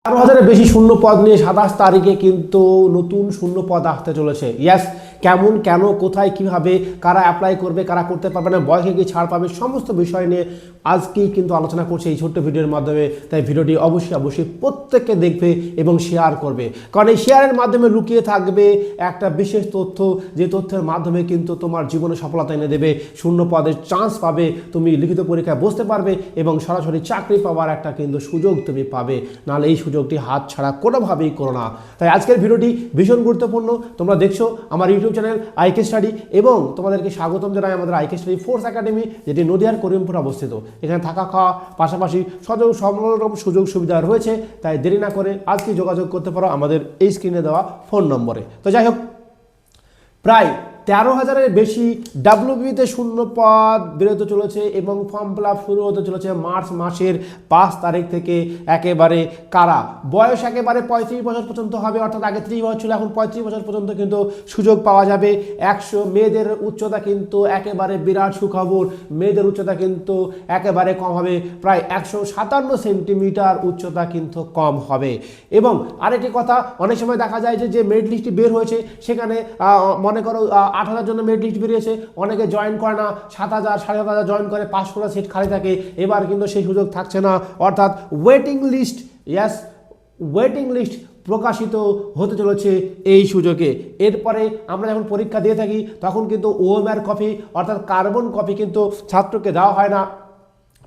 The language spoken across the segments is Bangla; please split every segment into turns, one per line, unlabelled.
১৩,০০০-এর বেশি শূন্য পদ নিয়ে ২৭ তারিখে কিন্তু নতুন শূন্য পদ আসতে চলেছে। ইয়াস, কেমন, কেন, কোথায়, কিভাবে, কারা অ্যাপ্লাই করবে, কারা করতে পারবে না, বয়সে কি ছাড় পাবে, সমস্ত বিষয় নিয়ে আজকেই কিন্তু আলোচনা করছে এই ছোট্ট ভিডিওর মাধ্যমে। তাই ভিডিওটি অবশ্যই প্রত্যেককে দেখবে এবং শেয়ার করবে, কারণ এই শেয়ারের মাধ্যমে লুকিয়ে থাকবে একটা বিশেষ তথ্য, যে তথ্যের মাধ্যমে কিন্তু তোমার জীবনে সফলতা এনে দেবে। শূন্য পদের চান্স পাবে, তুমি লিখিত পরীক্ষায় বসতে পারবে এবং সরাসরি চাকরি পাওয়ার একটা কিন্তু সুযোগ তুমি পাবে। নাহলে এই সুযোগটি হাত ছাড়া কোনোভাবেই করো না। তাই আজকের ভিডিওটি ভীষণ গুরুত্বপূর্ণ। তোমরা দেখছো আমার ইউটিউব চ্যানেল আইকে স্টাডি, এবং তোমাদেরকে স্বাগতম জানাই আমাদের আইকে স্টাডি ফোর্স একাডেমি, যেটি নদিয়ার করিমপুর অবস্থিত। এখানে থাকা খাওয়া পাশাপাশি সব রকম সুযোগ সুবিধা রয়েছে। তাই দেরি না করে আজকে যোগাযোগ করতে পারো আমাদের এই স্ক্রিনে দেওয়া ফোন নম্বরে। তো যাই হোক, প্রায় ১৩,০০০-এর বেশি ডাব্লিউবিতে শূন্য পদ বেরোতে চলেছে এবং ফর্ম ফিল আপ শুরু হতে চলেছে মার্চ মাসের ৫ তারিখ থেকে। একেবারে কারা, বয়স একেবারে ৩৫ বছর পর্যন্ত হবে, অর্থাৎ আগে ৩০ বছর ছিল, এখন ৩৫ বছর পর্যন্ত কিন্তু সুযোগ পাওয়া যাবে। ১০০ মেয়েদের উচ্চতা কিন্তু একেবারে বিরাট সুখবর, মেয়েদের উচ্চতা কিন্তু একেবারে কম হবে, প্রায় ১৫৭ সেন্টিমিটার উচ্চতা কিন্তু কম হবে। এবং আরেকটি কথা, অনেক সময় দেখা যায় যে মেরিট লিস্টটি বের হয়েছে, সেখানে মনে করো ৮,০০০ জন্য মেরিট লিস্ট বেরিয়েছে, অনেকে জয়েন করে না, ৭,০০০ ৭,৫০০ জয়েন করে, ৫০০ সিট খালি থাকে। এবার কিন্তু সেই সুযোগ থাকছে না, অর্থাৎ ওয়েটিং লিস্ট, ইয়াস, ওয়েটিং লিস্ট প্রকাশিত হতে চলেছে এই সুযোগে। এরপরে আমরা যখন পরীক্ষা দিয়ে থাকি তখন কিন্তু ওএমআর কপি অর্থাৎ কার্বন কপি কিন্তু ছাত্রকে দেওয়া হয় না।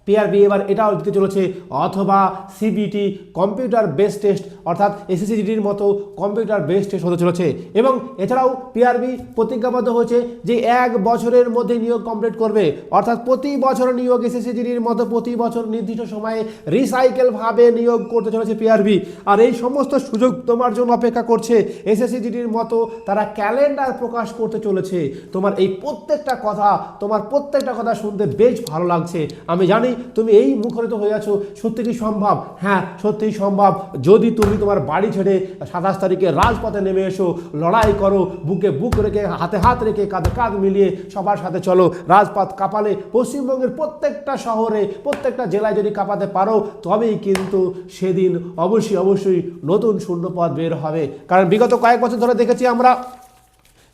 পিআরবি এবার এটাও দিতে চলেছে, অথবা সিবিটি কম্পিউটার বেস টেস্ট অর্থাৎ এসএসসিজিডির মতো কম্পিউটার বেস টেস্ট হতে চলেছে। এবং এছাড়াও পিআরবি প্রতিজ্ঞাবদ্ধ হয়েছে যে ১ বছরের মধ্যে নিয়োগ কমপ্লিট করবে, অর্থাৎ প্রতি বছর নিয়োগ এসএসসিজিডির মতো প্রতি বছর নির্দিষ্ট সময়ে রিসাইকেলভাবে নিয়োগ করতে চলেছে পিআরবি। আর এই সমস্ত সুযোগ তোমার জন্য অপেক্ষা করছে। এসএসসিজিডির মতো তারা ক্যালেন্ডার প্রকাশ করতে চলেছে। তোমার প্রত্যেকটা কথা শুনতে বেশ ভালো লাগছে। আমি জানি তুমি এই মুখরিত হয়ে আছো, সত্যি কি সম্ভব? হ্যাঁ, সত্যিই সম্ভব, যদি তুমি তোমার বাড়ি ছেড়ে ২৭ তারিখে রাজপথে নেমে এসো, লড়াই করো, বুকে বুক রেখে, হাতে হাত রেখে, কাঁধে কাঁধ মিলিয়ে সবার সাথে চলো, রাজপথ কাঁপালে, পশ্চিমবঙ্গের প্রত্যেকটা শহরে, প্রত্যেকটা জেলায় যদি কাঁপাতে পারো, তবেই কিন্তু সেদিন অবশ্যই নতুন শূন্য পদ বের হবে। কারণ বিগত কয়েক বছর ধরে দেখেছি আমরা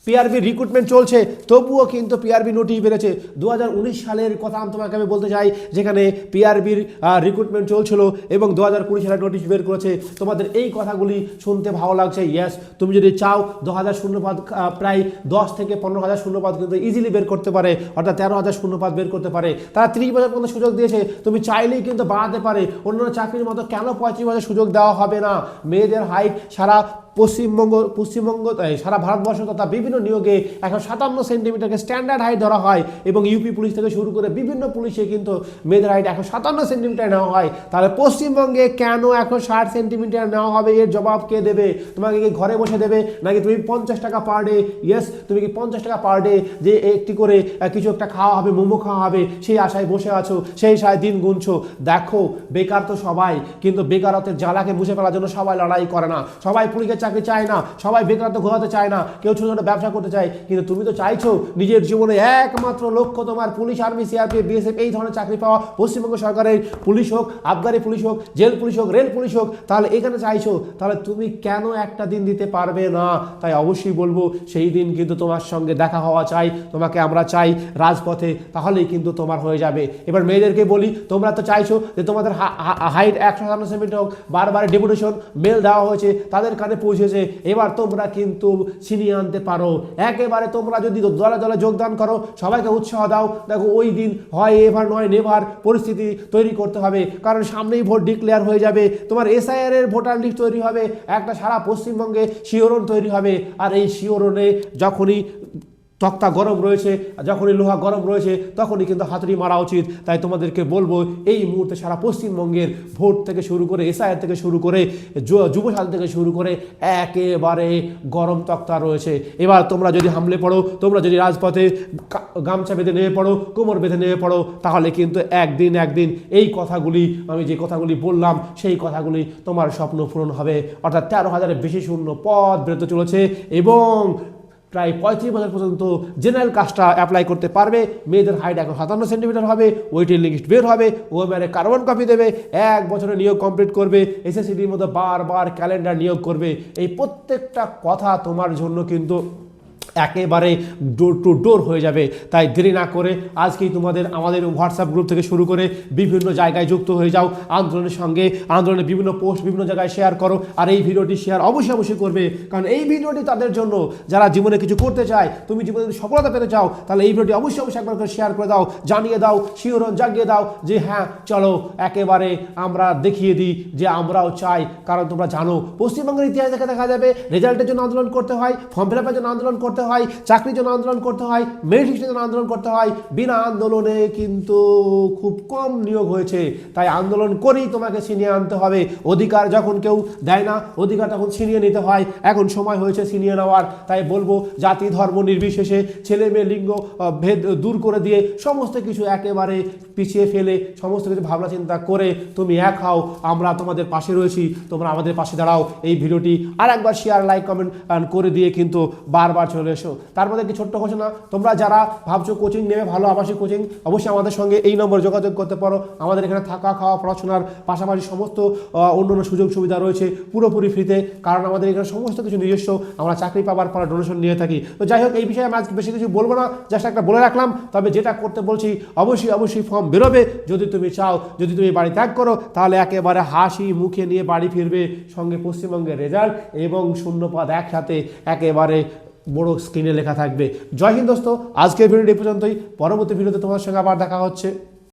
পিআরবি রিক্রুটমেন্ট চলছে, তবুও কিন্তু পিআরবি নোটিশ বেড়েছে। ২০১৯ সালের কথা তোমাকে আমি বলতে চাই, যেখানে পিআরবির রিক্রুটমেন্ট চলছিল এবং ২০২০ সালের নোটিশ বের করেছে। তোমাদের এই কথাগুলি শুনতে ভালো লাগছে। ইয়েস, তুমি যদি চাও ২০০০ শূন্যপদ, প্রায় ১০ থেকে ১৫,০০০ শূন্যপদ কিন্তু ইজিলি বের করতে পারে, অর্থাৎ ১৩,০০০ শূন্যপদ বের করতে পারে। তারা ৩০ বছর পর্যন্ত সুযোগ দিয়েছে, তুমি চাইলেই কিন্তু বাড়াতে পারে। অন্যান্য চাকরির মতো কেন ৩৫ বছর সুযোগ দেওয়া হবে না? মেয়েদের হাইট সারা পশ্চিমবঙ্গ সারা ভারতবর্ষ তথা বিভিন্ন নিয়োগে ১৫৭ সেন্টিমিটারকে স্ট্যান্ডার্ড হাইট ধরা হয়, এবং ইউপি পুলিশ থেকে শুরু করে বিভিন্ন পুলিশে কিন্তু মেয়েদের হাইট ১৫৭ সেন্টিমিটার নেওয়া হয়। তাহলে পশ্চিমবঙ্গে কেন ১৬০ সেন্টিমিটার নেওয়া হবে? এর জবাব কে দেবে? তোমাকে কি ঘরে বসে দেবে, নাকি তুমি ৫০ টাকা পার ডে, ইয়েস, তুমি কি ৫০ টাকা পার ডে যে একটি করে কিছু একটা খাওয়া হবে, মোমো খাওয়া হবে, সেই আশায় বসে আছো, সেই আশায় দিন গুনছো? দেখো, বেকার তো সবাই, কিন্তু বেকারত্বের জ্বালাকে মুছে ফেলার জন্য সবাই লড়াই করে না, সবাই পুলিশের চাকরি চায় না, সবাই বেকারত্ব ঘোরাতে চায় না, কেউ ছোট ছোট ব্যবসা করতে চায়। কিন্তু তুমি তো চাইছো নিজের জীবনে একমাত্র লক্ষ্য তোমার পুলিশ, আর্মি, সিআরপিএফ, বিএসএফ এই ধরনের চাকরি পাওয়া, পশ্চিমবঙ্গ সরকারের পুলিশ হোক, আবগারি পুলিশ হোক, জেল পুলিশ হোক, রেল পুলিশ হোক, তাহলে এখানে চাইছো, তাহলে তুমি কেন একটা দিন দিতে পারবে না? তাই অবশ্যই বলবো, সেই দিন কিন্তু তোমার সঙ্গে দেখা হওয়া চাই, তোমাকে আমরা চাই রাজপথে, তাহলেই কিন্তু তোমার হয়ে যাবে। এবার মেয়েদেরকে বলি, তোমরা তো চাইছো যে তোমাদের হাইট ১৫৭ সেন্টিমিটার হোক, বারবার ডেপুটেশন মেল দেওয়া হয়েছে, তাদের কানে পৌঁছেছে, এবার তোমরা কিন্তু ছিনিয়ে আনতে পারো। একেবারে তোমরা যদি দলে দলে যোগদান করো, সবাইকে উৎসাহ দাও, দেখো ওই দিন হয় এভার নয় নেভার পরিস্থিতি তৈরি করতে হবে। কারণ সামনেই ভোট ডিক্লেয়ার হয়ে যাবে, তোমার এসআইআর এর ভোটার লিস্ট তৈরি হবে, একটা সারা পশ্চিমবঙ্গে শিহরণ তৈরি হবে। আর এই শিহরণে যখনই তক্তা গরম রয়েছে, যখনই লোহা গরম রয়েছে, তখনই কিন্তু হাতুড়ি মারা উচিত। তাই তোমাদেরকে বলবো, এই মুহূর্তে সারা পশ্চিমবঙ্গের ভোট থেকে শুরু করে, এসআইআর থেকে শুরু করে, যুবসাথী থেকে শুরু করে একেবারে গরম তক্তা রয়েছে। এবার তোমরা যদি হামলে পড়ো, তোমরা যদি রাজপথে গামছা বেঁধে নেমে পড়ো, কোমর বেঁধে নেমে পড়ো, তাহলে কিন্তু একদিন এই কথাগুলি, আমি যে কথাগুলি বললাম, সেই কথাগুলি তোমার স্বপ্ন পূরণ হবে। অর্থাৎ ১৩,০০০-এর বেশি শূন্য পদ বেরোতে চলেছে, এবং প্রায় 35 বছর পর্যন্ত জেনারেল কাস্টটা অ্যাপ্লাই করতে পারবে। মেয়েদের হাইট এখন 57 সেন্টিমিটার হবে, ওয়েটের লিস্ট বের হবে, ওএমআর কার্বন কপি দেবে, 1 বছরে নিয়োগ কমপ্লিট করবে, এসএসসিটির মধ্যে বারবার ক্যালেন্ডার নিয়োগ করবে। এই প্রত্যেকটা কথা তোমার জন্য কিন্তু একেবারে ডোর টু ডোর হয়ে যাবে। তাই দেরি না করে আজকেই আমাদের হোয়াটসঅ্যাপ গ্রুপ থেকে শুরু করে বিভিন্ন জায়গায় যুক্ত হয়ে যাও আন্দোলনের সঙ্গে। আন্দোলনের বিভিন্ন পোস্ট বিভিন্ন জায়গায় শেয়ার করো, আর এই ভিডিওটি শেয়ার অবশ্যই করবে, কারণ এই ভিডিওটি তাদের জন্য যারা জীবনে কিছু করতে চায়। তুমি জীবনে যদি সফলতা পেতে চাও তাহলে এই ভিডিওটি অবশ্যই একবার করে শেয়ার করে দাও, জানিয়ে দাও, শিহরণ জাগিয়ে দাও যে হ্যাঁ চলো একেবারে আমরা দেখিয়ে দিই যে আমরাও চাই। কারণ তোমরা জানো পশ্চিমবঙ্গের ইতিহাস দেখা যাবে রেজাল্টের জন্য আন্দোলন করতে হয়, ফর্ম ফিল আপের জন্য আন্দোলন করতে হয়, চাকরির জন্য আন্দোলন করতে হয়, মেরিট লিস্টের জন্য আন্দোলন করতে হয়। বিনা আন্দোলনে কিন্তু খুব কম নিয়োগ হয়েছে। তাই আন্দোলন করেই তোমাকে ছিনিয়ে আনতে হবে। অধিকার যখন কেউ দেয় না, অধিকার তখন ছিনিয়ে নিতে হয়। এখন সময় হয়েছে ছিনিয়ে নেওয়ার। তাই বলবো জাতি ধর্ম নির্বিশেষে, ছেলে মেয়ে লিঙ্গ ভেদ দূর করে দিয়ে সমস্ত কিছু একেবারে পিছিয়ে ফেলে সমস্ত কিছু ভাবনা চিন্তা করে তুমি এক হও। আমরা তোমাদের পাশে রয়েছি, তোমরা আমাদের পাশে দাঁড়াও। এই ভিডিওটি আর একবার শেয়ার লাইক কমেন্ট করে দিয়ে কিন্তু বারবার চলে এসো। তার মধ্যে একটি ছোট্ট ঘোষণা, তোমরা যারা ভাবছো কোচিং নেবে, ভালো আবাসিক কোচিং, অবশ্যই আমাদের সঙ্গে এই নম্বরে যোগাযোগ করতে পারো। আমাদের এখানে থাকা খাওয়া পড়াশোনার পাশাপাশি সমস্ত অন্যান্য সুযোগ সুবিধা রয়েছে পুরোপুরি ফ্রিতে, কারণ আমাদের এখানে সমস্ত কিছু নিজস্ব। আমরা চাকরি পাওয়ার পর ডোনেশন নিয়ে থাকি। তো যাই হোক, এই বিষয়ে আমি আজকে বেশি কিছু বলবো না, জাস্ট একটা বলে রাখলাম। তবে যেটা করতে বলছি অবশ্যই ফর্ম বেরোবে যদি তুমি চাও। যদি তুমি বাড়ি ত্যাগ করো তাহলে একেবারে হাসি মুখে নিয়ে বাড়ি ফিরবে, সঙ্গে পশ্চিমবঙ্গের রেজাল্ট এবং শূন্যপদ একসাথে একেবারে বড় স্ক্রিনে লেখা থাকবে। জয় হিন্দ দোস্ত, আজকের ভিডিওটি এই পর্যন্তই। পরবর্তী ভিডিওতে তোমার সঙ্গে আবার দেখা হচ্ছে।